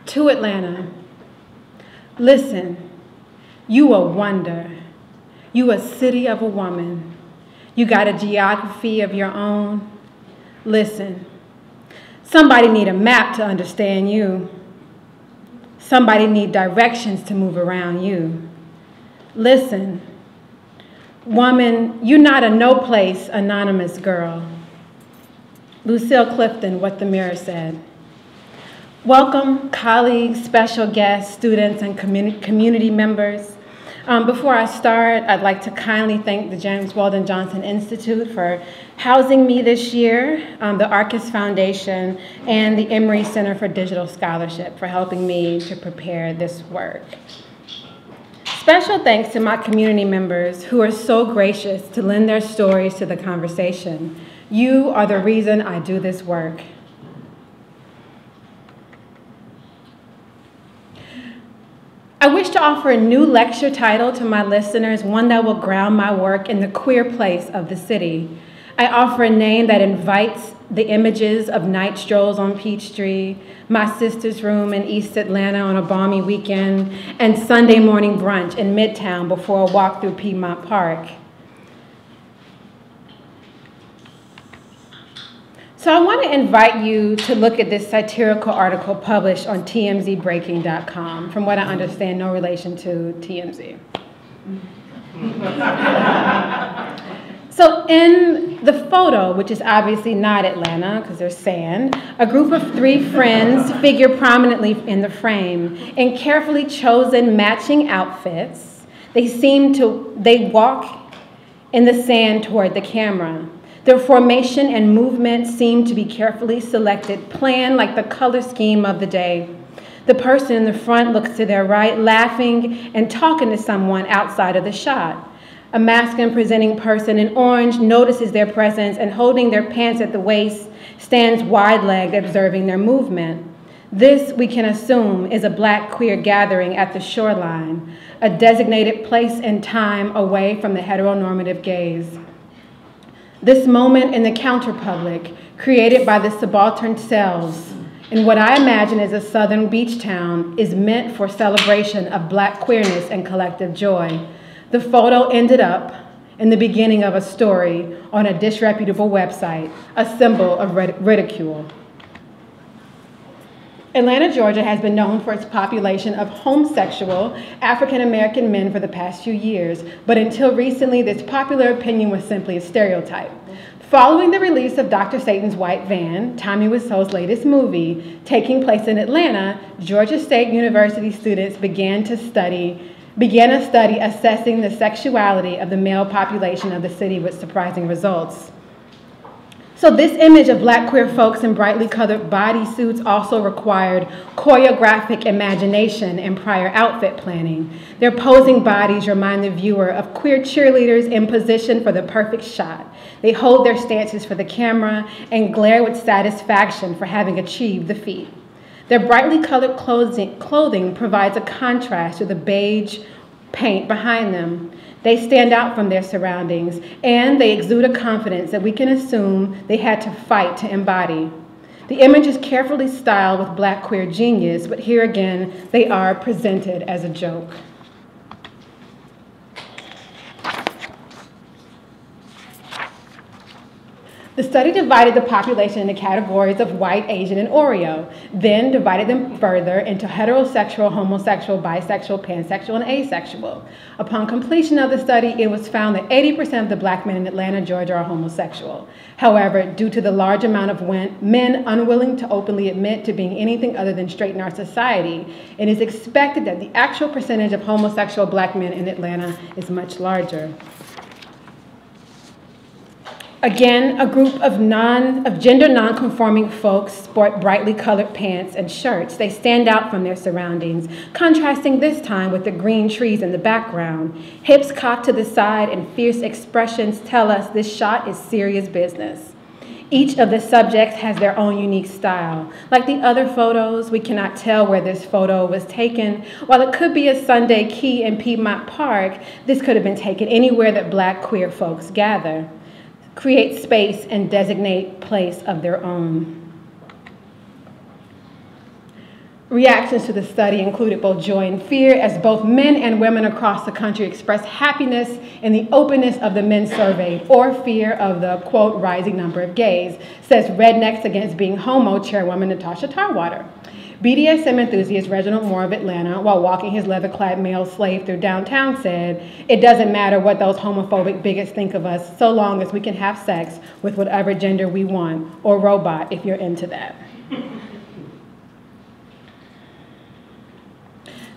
To Atlanta, listen, you a wonder. You a city of a woman. You got a geography of your own. Listen, somebody need a map to understand you. Somebody need directions to move around you. Listen, woman, you're not a no-place anonymous girl. Lucille Clifton, What the Mirror Said. Welcome, colleagues, special guests, students, and community members. Before I start, I'd like to kindly thank the James Weldon Johnson Institute for housing me this year, the Arcus Foundation, and the Emory Center for Digital Scholarship for helping me to prepare this work. Special thanks to my community members who are so gracious to lend their stories to the conversation. You are the reason I do this work. I wish to offer a new lecture title to my listeners, one that will ground my work in the queer place of the city. I offer a name that invites the images of night strolls on Peachtree, my sister's room in East Atlanta on a balmy weekend, and Sunday morning brunch in Midtown before a walk through Piedmont Park. So I want to invite you to look at this satirical article published on tmzbreaking.com. From what I understand, no relation to TMZ. So in the photo, which is obviously not Atlanta because there's sand, a group of 3 friends figure prominently in the frame in carefully chosen matching outfits. They walk in the sand toward the camera. Their formation and movement seem to be carefully selected, planned like the color scheme of the day. The person in the front looks to their right, laughing and talking to someone outside of the shot. A masculine presenting person in orange notices their presence and, holding their pants at the waist, stands wide-legged, observing their movement. This, we can assume, is a Black queer gathering at the shoreline, a designated place and time away from the heteronormative gaze. This moment in the counterpublic, created by the subaltern selves in what I imagine is a southern beach town, is meant for celebration of Black queerness and collective joy. The photo ended up in the beginning of a story on a disreputable website, a symbol of ridicule. Atlanta, Georgia has been known for its population of homosexual African-American men for the past few years, but until recently, this popular opinion was simply a stereotype. Following the release of Dr. Satan's White Van, Tommy Wiseau's latest movie, taking place in Atlanta, Georgia State University students began a study assessing the sexuality of the male population of the city with surprising results. So this image of Black queer folks in brightly colored bodysuits also required choreographic imagination and prior outfit planning. Their posing bodies remind the viewer of queer cheerleaders in position for the perfect shot. They hold their stances for the camera and glare with satisfaction for having achieved the feat. Their brightly colored clothing provides a contrast to the beige paint behind them. They stand out from their surroundings, and they exude a confidence that we can assume they had to fight to embody. The image is carefully styled with Black queer genius, but here again, they are presented as a joke. The study divided the population into categories of white, Asian, and Oreo, then divided them further into heterosexual, homosexual, bisexual, pansexual, and asexual. Upon completion of the study, it was found that 80% of the Black men in Atlanta, Georgia are homosexual. However, due to the large amount of men unwilling to openly admit to being anything other than straight in our society, it is expected that the actual percentage of homosexual Black men in Atlanta is much larger. Again, a group of gender non-conforming folks sport brightly colored pants and shirts. They stand out from their surroundings, contrasting this time with the green trees in the background. Hips cocked to the side and fierce expressions tell us this shot is serious business. Each of the subjects has their own unique style. Like the other photos, we cannot tell where this photo was taken. While it could be a Sunday key in Piedmont Park, this could have been taken anywhere that Black queer folks gather, create space, and designate place of their own. Reactions to the study included both joy and fear, as both men and women across the country expressed happiness in the openness of the men surveyed, or fear of the, quote, rising number of gays, says Rednecks Against Being Homo chairwoman Natasha Tarwater. BDSM enthusiast Reginald Moore of Atlanta, while walking his leather-clad male slave through downtown, said, "It doesn't matter what those homophobic bigots think of us, so long as we can have sex with whatever gender we want, or robot if you're into that."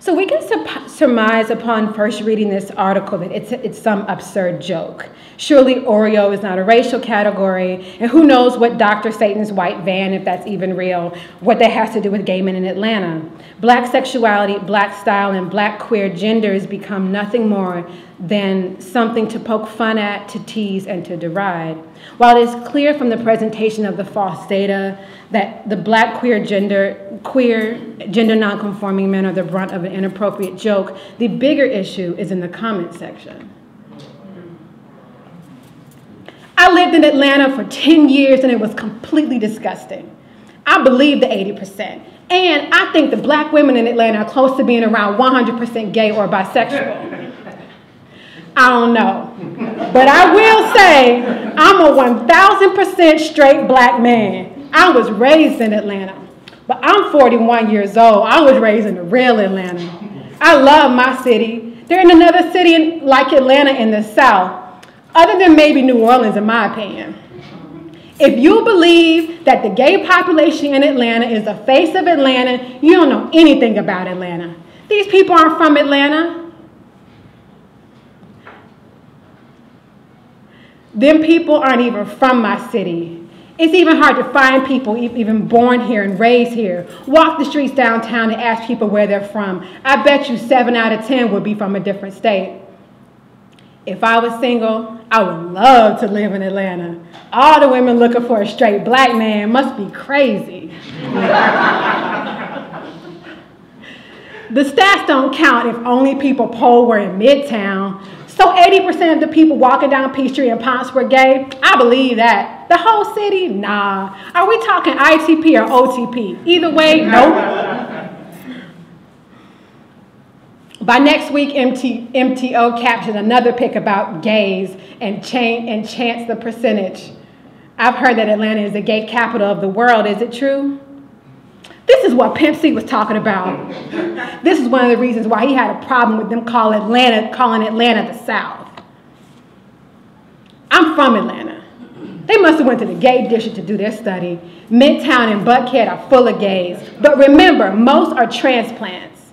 So we can surmise upon first reading this article that it's some absurd joke. Surely Oreo is not a racial category, and who knows what Dr. Satan's white van, if that's even real, what that has to do with gay men in Atlanta. Black sexuality, black style, and black queer genders become nothing more than something to poke fun at, to tease, and to deride. While it is clear from the presentation of the false data that the black queer gender nonconforming men are the brunt of an inappropriate joke, the bigger issue is in the comment section. I lived in Atlanta for 10 years and it was completely disgusting. I believe the 80%. And I think the black women in Atlanta are close to being around 100% gay or bisexual. I don't know. But I will say I'm a 1,000% straight black man. I was raised in Atlanta, but I'm 41 years old. I was raised in the real Atlanta. I love my city. There ain't another city like Atlanta in the South, other than maybe New Orleans, in my opinion. If you believe that the gay population in Atlanta is the face of Atlanta, you don't know anything about Atlanta. These people aren't from Atlanta. Them people aren't even from my city. It's even hard to find people even born here and raised here. Walk the streets downtown and ask people where they're from. I bet you 7 out of 10 would be from a different state. If I was single, I would love to live in Atlanta. All the women looking for a straight black man must be crazy. The stats don't count if only people polled were in Midtown. So 80% of the people walking down Peachtree and Ponce were gay? I believe that. The whole city? Nah. Are we talking ITP or OTP? Either way, nope. By next week, MTO captured another pic about gays and chants the percentage. I've heard that Atlanta is the gay capital of the world. Is it true? This is what Pimp C was talking about. This is one of the reasons why he had a problem with them calling Atlanta the South. I'm from Atlanta. They must have went to the gay district to do their study. Midtown and Buckhead are full of gays. But remember, most are transplants.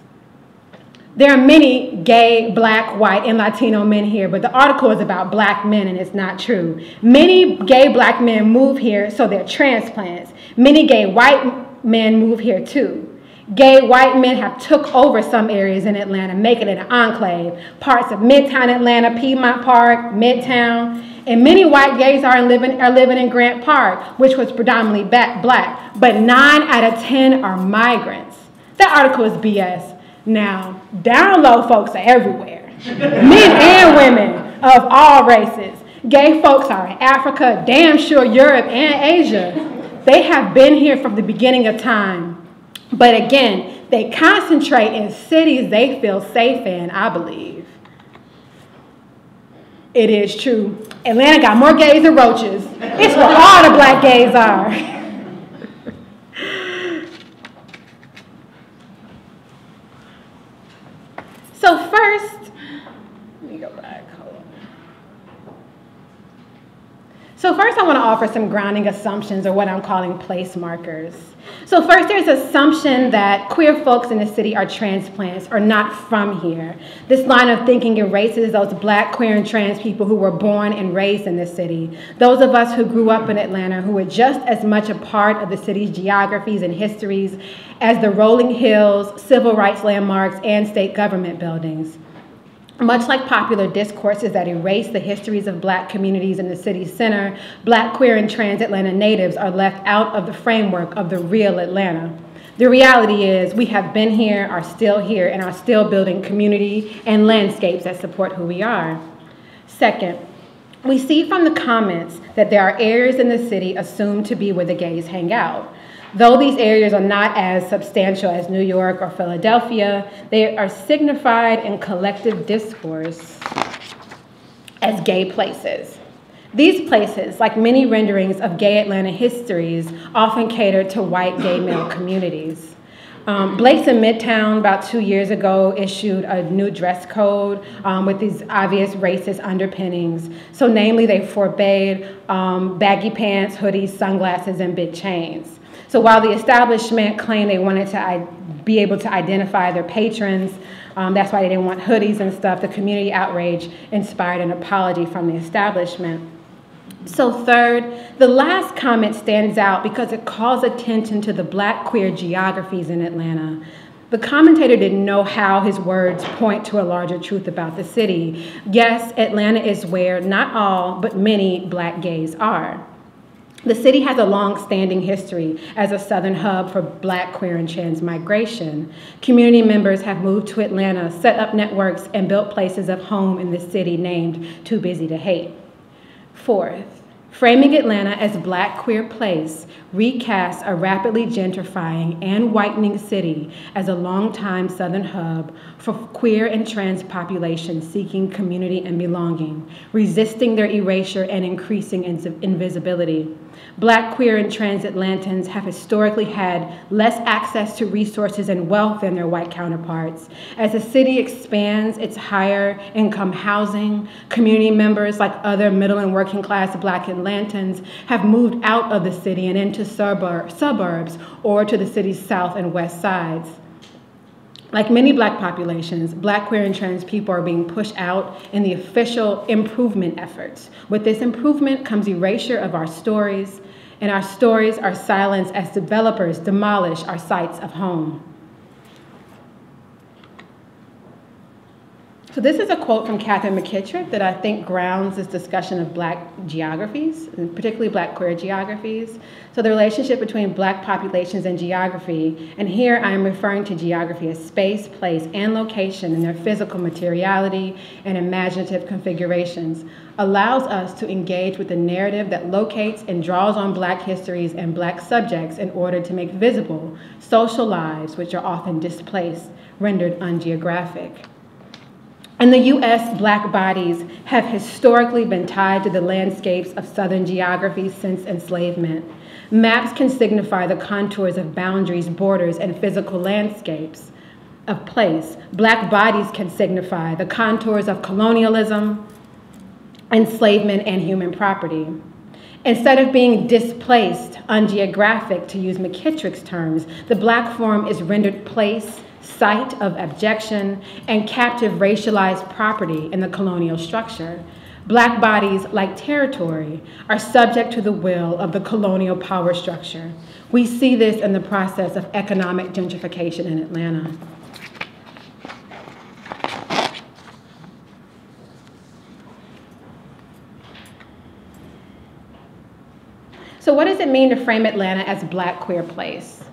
There are many gay, black, white, and Latino men here, but the article is about black men, and it's not true. Many gay black men move here, so they're transplants. Many gay white men move here too. Gay white men have took over some areas in Atlanta, making it an enclave. Parts of Midtown Atlanta, Piedmont Park, Midtown, and many white gays are living in Grant Park, which was predominantly black, but 9 out of 10 are migrants. That article is BS. Now, down low folks are everywhere, men and women of all races. Gay folks are in Africa, damn sure Europe and Asia. They have been here from the beginning of time. But again, they concentrate in cities they feel safe in, I believe. It is true. Atlanta got more gays than roaches. It's where all the black gays are. So first, let me go back, hold on. So first I want to offer some grounding assumptions, or what I'm calling place markers. So first, there's assumption that queer folks in the city are transplants or not from here. This line of thinking erases those black, queer, and trans people who were born and raised in the city. Those of us who grew up in Atlanta who were just as much a part of the city's geographies and histories as the rolling hills, civil rights landmarks, and state government buildings. Much like popular discourses that erase the histories of black communities in the city's center, black, queer, and trans Atlanta natives are left out of the framework of the real Atlanta. The reality is we have been here, are still here, and are still building community and landscapes that support who we are. Second, we see from the comments that there are areas in the city assumed to be where the gays hang out. Though these areas are not as substantial as New York or Philadelphia, they are signified in collective discourse as gay places. These places, like many renderings of gay Atlanta histories, often cater to white gay male communities. Blake's in Midtown about 2 years ago issued a new dress code with these obvious racist underpinnings. So namely, they forbade baggy pants, hoodies, sunglasses, and big chains. So while the establishment claimed they wanted to be able to identify their patrons, that's why they didn't want hoodies and stuff, the community outrage inspired an apology from the establishment. So third, the last comment stands out because it calls attention to the Black queer geographies in Atlanta. The commentator didn't know how his words point to a larger truth about the city. Yes, Atlanta is where not all, but many Black gays are. The city has a long-standing history as a southern hub for Black, queer, and trans migration. Community members have moved to Atlanta, set up networks, and built places of home in the city named Too Busy to Hate. Fourth, framing Atlanta as Black queer place recasts a rapidly gentrifying and whitening city as a longtime southern hub for queer and trans populations seeking community and belonging, resisting their erasure and increasing invisibility. Black, queer, and trans Atlantans have historically had less access to resources and wealth than their white counterparts. As the city expands its higher income housing, community members like other middle and working class Black Atlantans have moved out of the city and into suburbs or to the city's south and west sides. Like many Black populations, Black, queer, and trans people are being pushed out in the official improvement efforts. With this improvement comes erasure of our stories, and our stories are silenced as developers demolish our sites of home. So this is a quote from Catherine McKittrick that I think grounds this discussion of Black geographies, and particularly Black queer geographies. So the relationship between Black populations and geography, and here I'm referring to geography as space, place, and location in their physical materiality and imaginative configurations, allows us to engage with the narrative that locates and draws on Black histories and Black subjects in order to make visible social lives which are often displaced, rendered ungeographic. In the US, Black bodies have historically been tied to the landscapes of Southern geography since enslavement. Maps can signify the contours of boundaries, borders, and physical landscapes of place. Black bodies can signify the contours of colonialism, enslavement, and human property. Instead of being displaced, ungeographic, to use McKittrick's terms, the Black form is rendered place, site of abjection, and captive racialized property in the colonial structure. Black bodies, like territory, are subject to the will of the colonial power structure. We see this in the process of economic gentrification in Atlanta. So what does it mean to frame Atlanta as a Black queer place?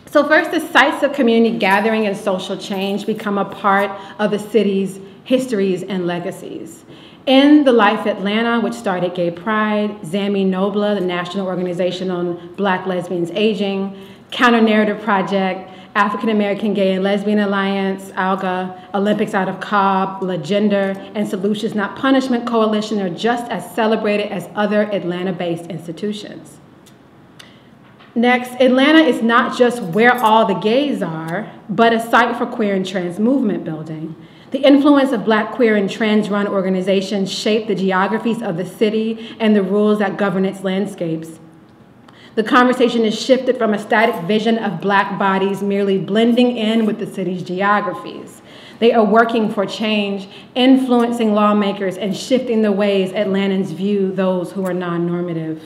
So first, the sites of community gathering and social change become a part of the city's histories and legacies. In the Life Atlanta, which started Gay Pride, Zami Nobla, the National Organization on Black Lesbians Aging, Counter-Narrative Project, African American Gay and Lesbian Alliance, ALGA, Olympics Out of Cobb, La Gender, and Solutions Not Punishment Coalition are just as celebrated as other Atlanta-based institutions. Next, Atlanta is not just where all the gays are, but a site for queer and trans movement building. The influence of Black, queer, and trans-run organizations shape the geographies of the city and the rules that govern its landscapes. The conversation is shifted from a static vision of Black bodies merely blending in with the city's geographies. They are working for change, influencing lawmakers, and shifting the ways Atlantans view those who are non-normative.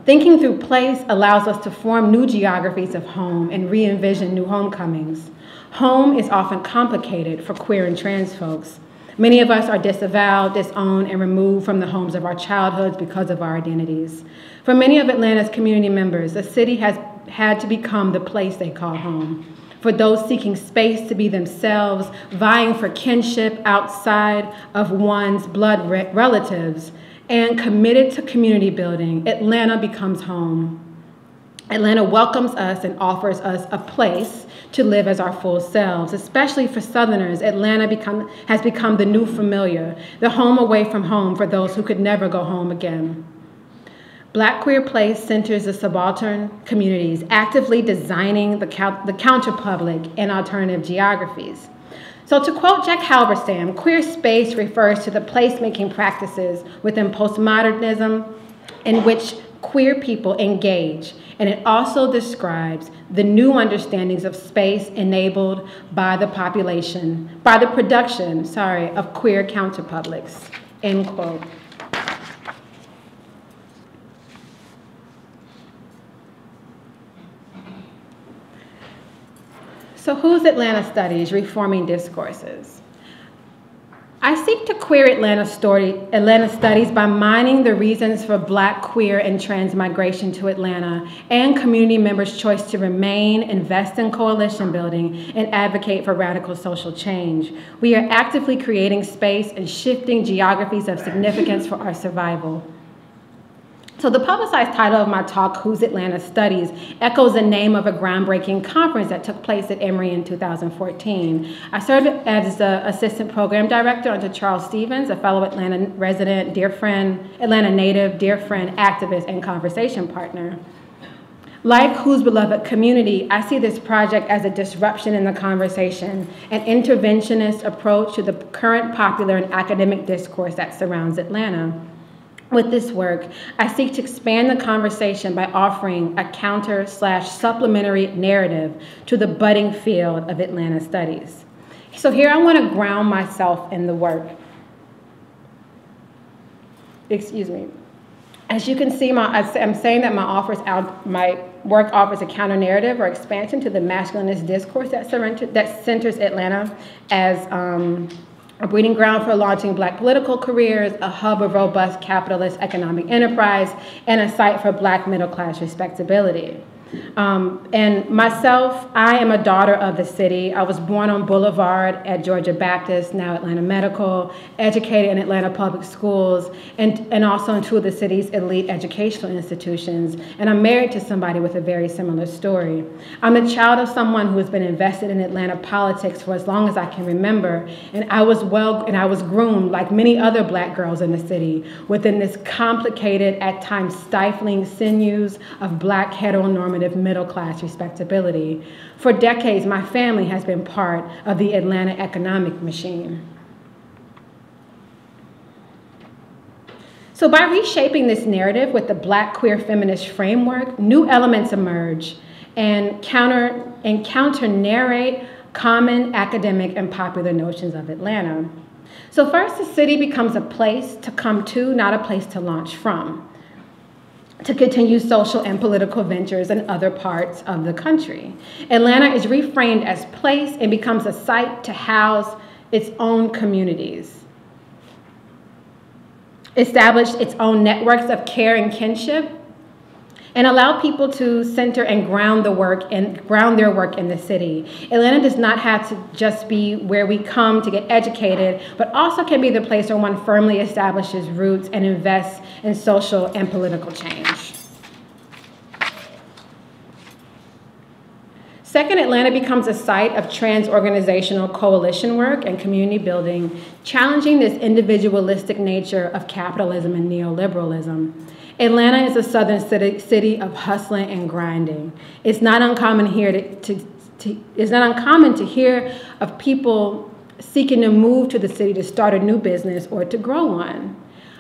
Thinking through place allows us to form new geographies of home and re-envision new homecomings. Home is often complicated for queer and trans folks. Many of us are disavowed, disowned, and removed from the homes of our childhoods because of our identities. For many of Atlanta's community members, the city has had to become the place they call home. For those seeking space to be themselves, vying for kinship outside of one's blood relatives, and committed to community building, Atlanta becomes home. Atlanta welcomes us and offers us a place to live as our full selves. Especially for Southerners, Atlanta has become the new familiar, the home away from home for those who could never go home again. Black Queer Place centers the subaltern communities, actively designing the counterpublic and alternative geographies. So to quote Jack Halberstam, queer space refers to the placemaking practices within postmodernism in which queer people engage, and it also describes the new understandings of space enabled by the production of queer counterpublics, end quote. So who's Atlanta Studies, Reforming Discourses? I seek to queer Atlanta Studies by mining the reasons for Black, queer, and trans migration to Atlanta and community members' choice to remain, invest in coalition building, and advocate for radical social change. We are actively creating space and shifting geographies of significance for our survival. So the publicized title of my talk, Who's Atlanta Studies, echoes the name of a groundbreaking conference that took place at Emory in 2014. I served as the assistant program director under Charles Stevens, a fellow Atlanta resident, dear friend, Atlanta native, dear friend, activist, and conversation partner. Like Whose Beloved Community, I see this project as a disruption in the conversation, an interventionist approach to the current popular and academic discourse that surrounds Atlanta. With this work, I seek to expand the conversation by offering a counter/supplementary narrative to the budding field of Atlanta studies. So here I want to ground myself in the work. Excuse me. As you can see, I'm saying that my work offers a counter-narrative or expansion to the masculinist discourse that centers Atlanta as a breeding ground for launching Black political careers, a hub of robust capitalist economic enterprise, and a site for Black middle-class respectability. And myself, I am a daughter of the city. I was born on Boulevard at Georgia Baptist, now Atlanta Medical, educated in Atlanta public schools, and also in two of the city's elite educational institutions. And I'm married to somebody with a very similar story. I'm the child of someone who has been invested in Atlanta politics for as long as I can remember. And I was groomed, like many other Black girls in the city, within this complicated, at times stifling sinews of Black heteronormative middle-class respectability. For decades, my family has been part of the Atlanta economic machine. So by reshaping this narrative with the Black queer feminist framework, new elements emerge and counter-narrate common academic and popular notions of Atlanta. So first, the city becomes a place to come to, not a place to launch from, to continue social and political ventures in other parts of the country. Atlanta is reframed as place and becomes a site to house its own communities, establish its own networks of care and kinship, and allow people to center and ground their work in the city. Atlanta does not have to just be where we come to get educated, but also can be the place where one firmly establishes roots and invests in social and political change. Second, Atlanta becomes a site of transorganizational coalition work and community building, challenging this individualistic nature of capitalism and neoliberalism. Atlanta is a southern city of hustling and grinding. It's not uncommon to hear of people seeking to move to the city to start a new business or to grow one.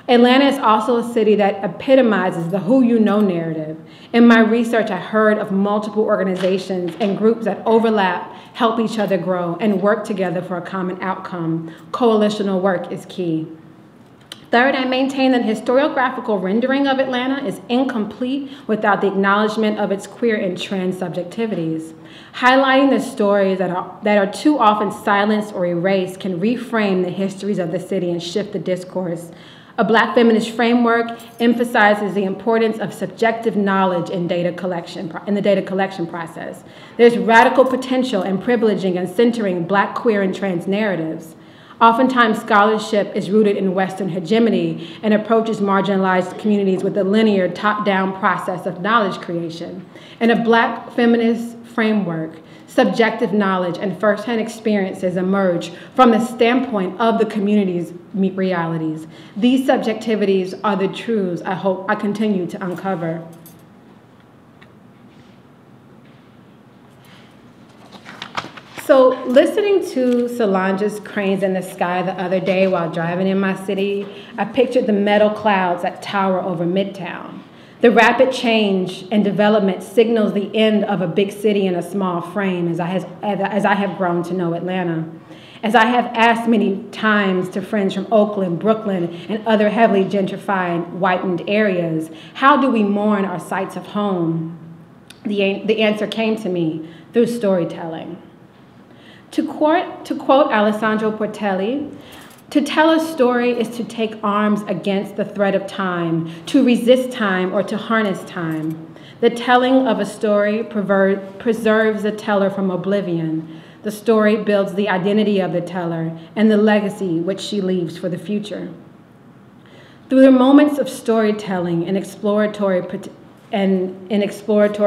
Atlanta is also a city that epitomizes the who you know narrative. In my research, I heard of multiple organizations and groups that overlap, help each other grow, and work together for a common outcome. Coalitional work is key. Third, I maintain that historiographical rendering of Atlanta is incomplete without the acknowledgement of its queer and trans subjectivities. Highlighting the stories that are too often silenced or erased can reframe the histories of the city and shift the discourse. A Black feminist framework emphasizes the importance of subjective knowledge in the data collection process. There's radical potential in privileging and centering Black, queer, and trans narratives. Oftentimes, scholarship is rooted in Western hegemony and approaches marginalized communities with a linear top-down process of knowledge creation. In a Black feminist framework, subjective knowledge and firsthand experiences emerge from the standpoint of the community's realities. These subjectivities are the truths I hope I continue to uncover. So listening to Solange's Cranes in the Sky the other day while driving in my city, I pictured the metal clouds that tower over Midtown. The rapid change and development signals the end of a big city in a small frame, as I have grown to know Atlanta. As I have asked many times to friends from Oakland, Brooklyn, and other heavily gentrified, whitened areas, how do we mourn our sites of home? The answer came to me through storytelling. To quote Alessandro Portelli, to tell a story is to take arms against the threat of time, to resist time or to harness time. The telling of a story preserves the teller from oblivion. The story builds the identity of the teller and the legacy which she leaves for the future. Through the moments of storytelling and exploratory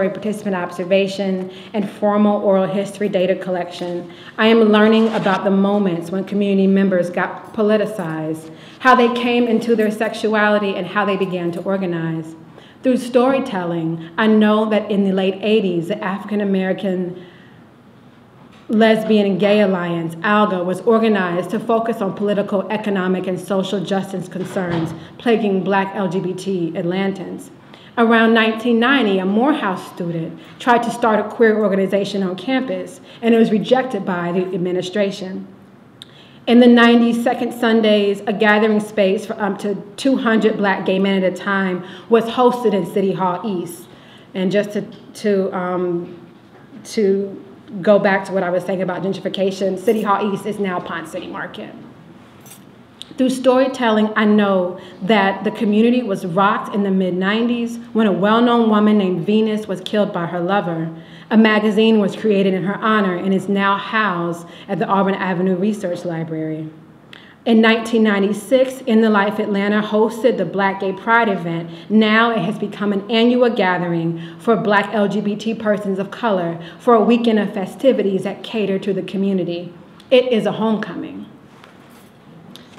participant observation and formal oral history data collection, I am learning about the moments when community members got politicized, how they came into their sexuality, and how they began to organize. Through storytelling, I know that in the late 80s, the African American Lesbian and Gay Alliance, ALGA, was organized to focus on political, economic, and social justice concerns plaguing Black LGBT Atlantans. Around 1990, a Morehouse student tried to start a queer organization on campus, and it was rejected by the administration. In the 90s, Second Sundays, a gathering space for up to 200 Black gay men at a time, was hosted in City Hall East. And just to go back to what I was saying about gentrification, City Hall East is now Ponce City Market. Through storytelling, I know that the community was rocked in the mid-90s when a well-known woman named Venus was killed by her lover. A magazine was created in her honor and is now housed at the Auburn Avenue Research Library. In 1996, In the Life Atlanta hosted the Black Gay Pride event. Now it has become an annual gathering for Black LGBT persons of color for a weekend of festivities that cater to the community. It is a homecoming.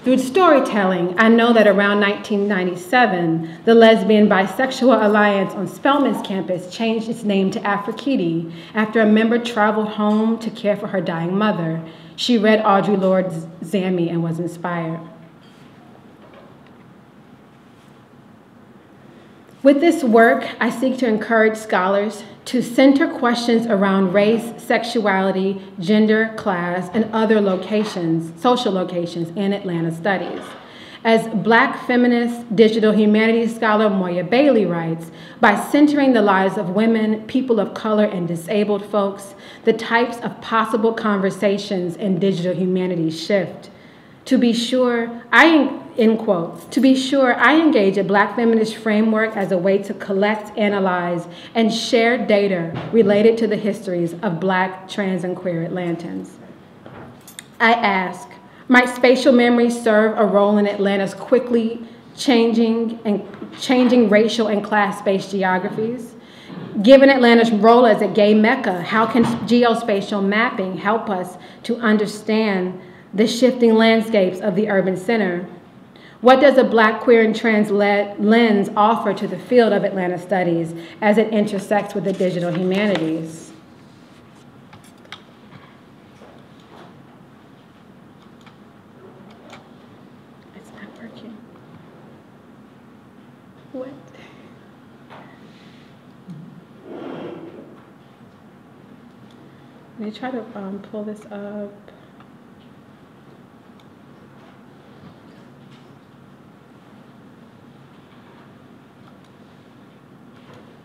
Through storytelling, I know that around 1997, the Lesbian Bisexual Alliance on Spelman's campus changed its name to Aphrodite after a member traveled home to care for her dying mother. She read Audre Lorde's Zammy and was inspired. With this work, I seek to encourage scholars to center questions around race, sexuality, gender, class, and other locations, social locations in Atlanta studies. As Black feminist digital humanities scholar Moya Bailey writes, by centering the lives of women, people of color, and disabled folks, the types of possible conversations in digital humanities shift. To be sure, end quote, to be sure, I engage a Black feminist framework as a way to collect, analyze, and share data related to the histories of Black, trans, and queer Atlantans. I ask, might spatial memory serve a role in Atlanta's quickly changing racial and class-based geographies? Given Atlanta's role as a gay mecca, how can geospatial mapping help us to understand the shifting landscapes of the urban center? What does a Black, queer, and trans lens offer to the field of Atlanta studies as it intersects with the digital humanities? It's not working. What? Let me try to pull this up.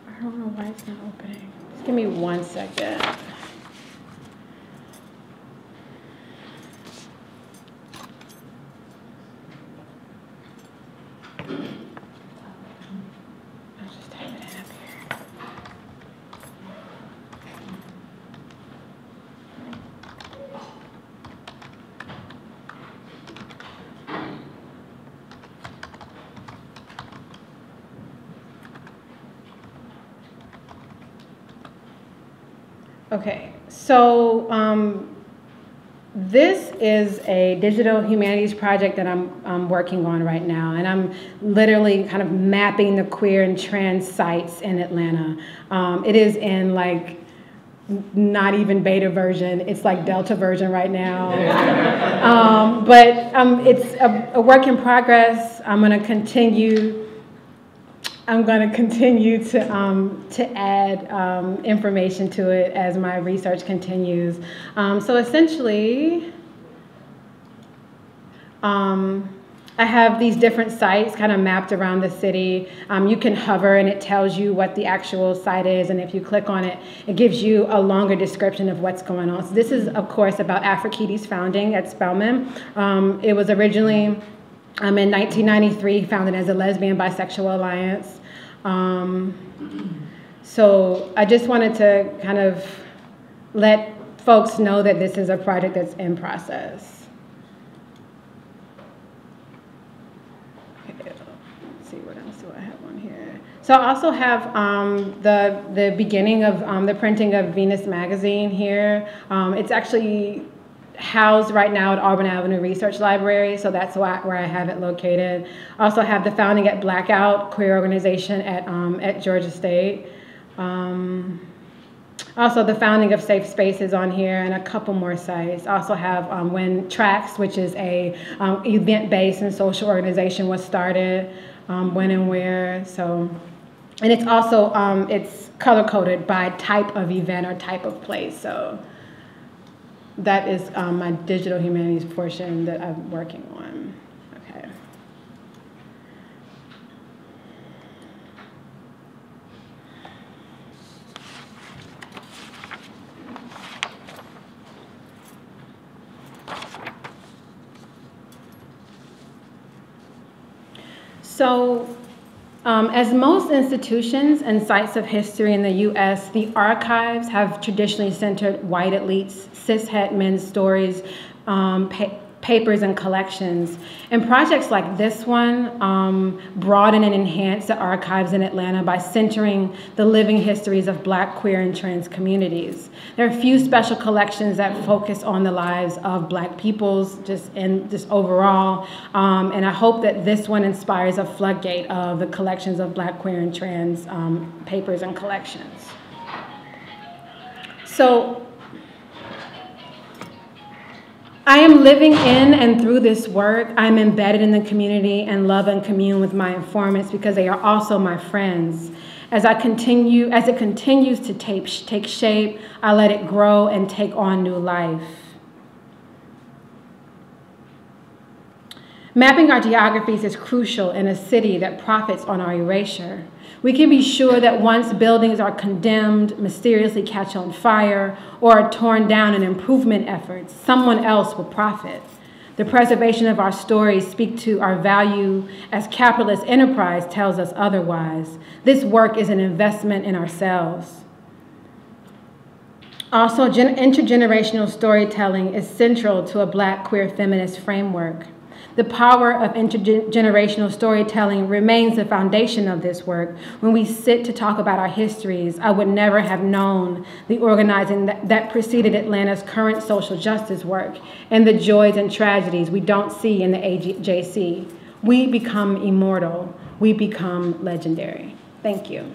I don't know why it's not opening. Just give me 1 second. I'll just type it up here. Okay, so this is a digital humanities project that I'm working on right now, and I'm literally kind of mapping the queer and trans sites in Atlanta. It is in like not even beta version, it's like delta version right now. But it's a work in progress. I'm going to continue to add information to it as my research continues. So essentially, I have these different sites kind of mapped around the city. You can hover and it tells you what the actual site is, and if you click on it, it gives you a longer description of what's going on. So this is, of course, about Aphrodite's founding at Spelman. It was originally in 1993 founded as a lesbian bisexual alliance. So I just wanted to kind of let folks know that this is a project that's in process. So I also have the beginning of the printing of Venus magazine here. It's actually housed right now at Auburn Avenue Research Library, so that's where I have it located. I also have the founding at Blackout, queer organization at Georgia State. Also the founding of Safe Spaces on here and a couple more sites. I also have When Tracks, which is a event-based and social organization, was started, when and where. So. And it's also, it's color-coded by type of event or type of place. So that is my digital humanities portion that I'm working on. Okay. So, as most institutions and sites of history in the U.S., the archives have traditionally centered white elites, cishet men's stories, papers, and collections. And projects like this one broaden and enhance the archives in Atlanta by centering the living histories of Black, queer, and trans communities. There are a few special collections that focus on the lives of Black peoples just overall, and I hope that this one inspires a floodgate of the collections of Black, queer, and trans papers and collections. So, I am living in and through this work. I'm embedded in the community and love and commune with my informants because they are also my friends. As it continues to take shape, I let it grow and take on new life. Mapping our geographies is crucial in a city that profits on our erasure. We can be sure that once buildings are condemned, mysteriously catch on fire, or are torn down in improvement efforts, someone else will profit. The preservation of our stories speak to our value as capitalist enterprise tells us otherwise. This work is an investment in ourselves. Also, intergenerational storytelling is central to a Black queer feminist framework. The power of intergenerational storytelling remains the foundation of this work. When we sit to talk about our histories, I would never have known the organizing that preceded Atlanta's current social justice work and the joys and tragedies we don't see in the AJC. We become immortal. We become legendary. Thank you.